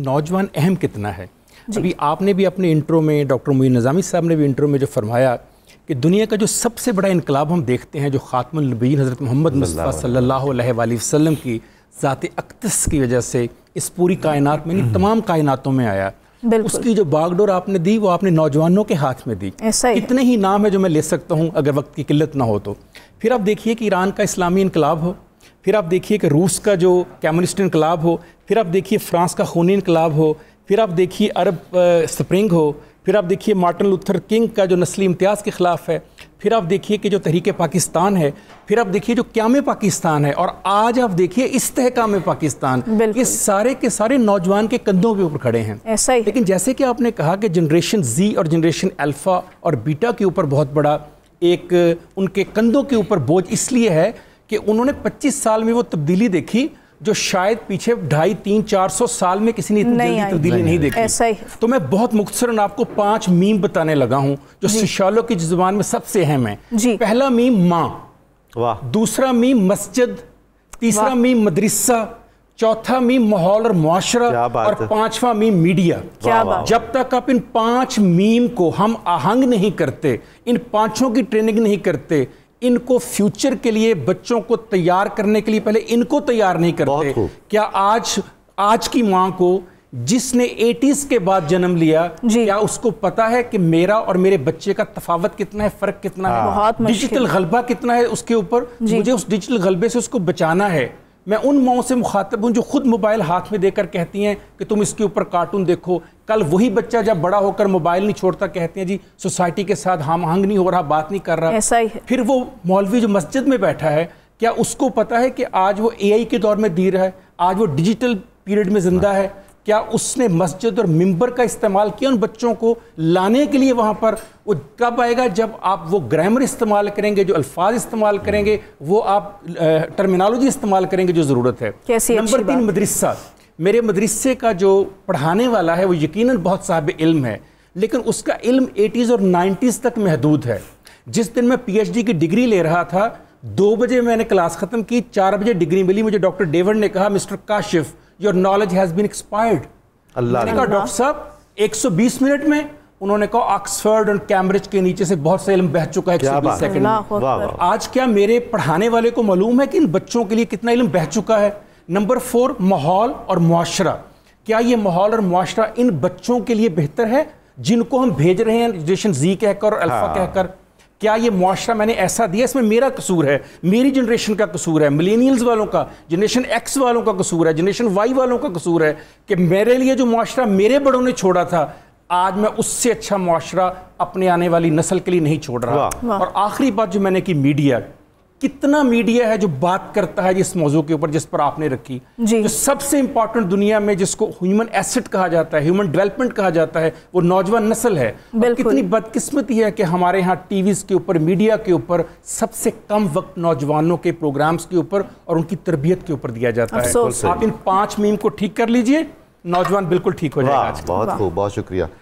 नौजवान अहम कितना है। अभी आपने भी अपने इंट्रो में, डॉक्टर मोइन निज़ामी साहब ने भी इंट्रो में जो फरमाया कि दुनिया का जो सबसे बड़ा इनकलाब हम देखते हैं जो ख़ातमुन नबीय्यीन हज़रत मोहम्मद मुस्तफ़ा सल्लल्लाहु अलैहि वसल्लम की ज़ात अक़दस की वजह से इस पूरी कायनात में, तमाम कायनातों में आया। उसकी जो बागडोर आपने दी वो आपने नौजवानों के हाथ में दी। इतने ही नाम है जो मैं ले सकता हूँ अगर वक्त की किल्लत ना हो तो। फिर आप देखिए कि ईरान का इस्लामी इनकलाब हो, फिर आप देखिए कि रूस का जो कम्युनिस्ट इनकलाब हो, फिर आप देखिए फ्रांस का खूनी इनकलाब हो, फिर आप देखिए अरब स्प्रिंग हो, फिर आप देखिए मार्टिन लूथर किंग का जो नस्ली इम्तियाज़ के ख़िलाफ़ है, फिर आप देखिए कि जो तहरीक पाकिस्तान है, फिर आप देखिए जो क़याम पाकिस्तान है, और आज आप देखिए इस्तेहकाम पाकिस्तान। ये सारे के सारे नौजवान के कंधों के ऊपर खड़े हैं। ऐसा ही लेकिन जैसे कि आपने कहा कि जनरेशन जी और जनरेशन अल्फ़ा और बीटा के ऊपर बहुत बड़ा एक उनके कंधों के ऊपर बोझ इसलिए है कि उन्होंने 25 साल में वो तब्दीली देखी जो शायद पीछे 250, 300, 400 साल में किसी ने इतनी जल्दी तब्दीली नहीं देखी। तो मैं बहुत मुख्तसरन आपको 5 मीम बताने लगा हूं जो सोशियोलॉजी की ज़ुबान में सबसे अहम है। पहला मीम माँ, दूसरा मीम मस्जिद, तीसरा मीम मदरसा, चौथा मीम माहौल और मुआशरा, और 5वां मीम मीडिया। जब तक आप इन 5 मीम को हम आहंग नहीं करते, इन 5 की ट्रेनिंग नहीं करते, इनको फ्यूचर के लिए बच्चों को तैयार करने के लिए पहले इनको तैयार नहीं करते। क्या आज की माँ को जिसने 80s के बाद जन्म लिया, क्या उसको पता है कि मेरा और मेरे बच्चे का तफावत कितना है, फर्क कितना है, डिजिटल गलबा कितना है उसके ऊपर, मुझे उस डिजिटल गलबे से उसको बचाना है। मैं उन माओं से मुखातब हूँ जो खुद मोबाइल हाथ में देकर कहती हैं कि तुम इसके ऊपर कार्टून देखो। कल वही बच्चा जब बड़ा होकर मोबाइल नहीं छोड़ता कहते हैं जी सोसाइटी के साथ हम आहंग नहीं हो रहा, बात नहीं कर रहा। ऐसा ही है। फिर वो मौलवी जो मस्जिद में बैठा है, क्या उसको पता है कि आज वो AI के दौर में जी रहा है, आज वो डिजिटल पीरियड में जिंदा है? क्या उसने मस्जिद और मिंबर का इस्तेमाल किया उन बच्चों को लाने के लिए वहाँ पर? वो कब आएगा जब आप वो ग्रामर इस्तेमाल करेंगे, जो अल्फाज इस्तेमाल करेंगे, वो आप टर्मिनोलॉजी इस्तेमाल करेंगे जो ज़रूरत है। नंबर 3 मदरसा। मेरे मदरसे का जो पढ़ाने वाला है वो यकीनन बहुत साहिब इल्म है, लेकिन उसका इल्म 80s और 90s तक महदूद है। जिस दिन मैं PhD की डिग्री ले रहा था, 2 बजे मैंने क्लास ख़त्म की, 4 बजे डिग्री मिली मुझे। डॉक्टर डेविड ने कहा mister Kashif your knowledge has been expired. मैंने कहा डॉक्टर साहब 120 मिनट में? उन्होंने कहा ऑक्सफोर्ड और कैम्ब्रिज के नीचे से बहुत सा इल्म बह चुका है 120 सेकंड में। आज क्या मेरे पढ़ाने वाले को मालूम है कि इन बच्चों के लिए कितना इल्म बह चुका है? नंबर 4 माहौल और मुआशरा। क्या ये माहौल और मुआशरा इन बच्चों के लिए बेहतर है जिनको हम भेज रहे हैं जनरेशन जी कहकर और अल्फा कहकर? क्या ये मुआशरा मैंने ऐसा दिया, इसमें मेरा कसूर है, मेरी जनरेशन का कसूर है, मिलेनियल्स वालों का, जनरेशन X वालों का कसूर है, जनरेशन Y वालों का कसूर है कि मेरे लिए जो मुआशरा मेरे बड़ों ने छोड़ा था, आज मैं उससे अच्छा मुआशरा अपने आने वाली नस्ल के लिए नहीं छोड़ रहा। और आखिरी बात जो मैंने की, मीडिया। कितना मीडिया है जो बात करता है इस मौजू के ऊपर जिस पर आपने रखी, जो सबसे इंपॉर्टेंट दुनिया में जिसको ह्यूमन एसेट कहा जाता है, ह्यूमन डेवलपमेंट कहा जाता है, वो नौजवान नस्ल है। कितनी बदकिस्मती है कि हमारे यहाँ टीवीज के ऊपर, मीडिया के ऊपर सबसे कम वक्त नौजवानों के प्रोग्राम्स के ऊपर और उनकी तरबियत के ऊपर दिया जाता है। आप इन 5 मीम को ठीक कर लीजिए, नौजवान बिल्कुल ठीक हो जाएगा। बहुत खूब, बहुत शुक्रिया।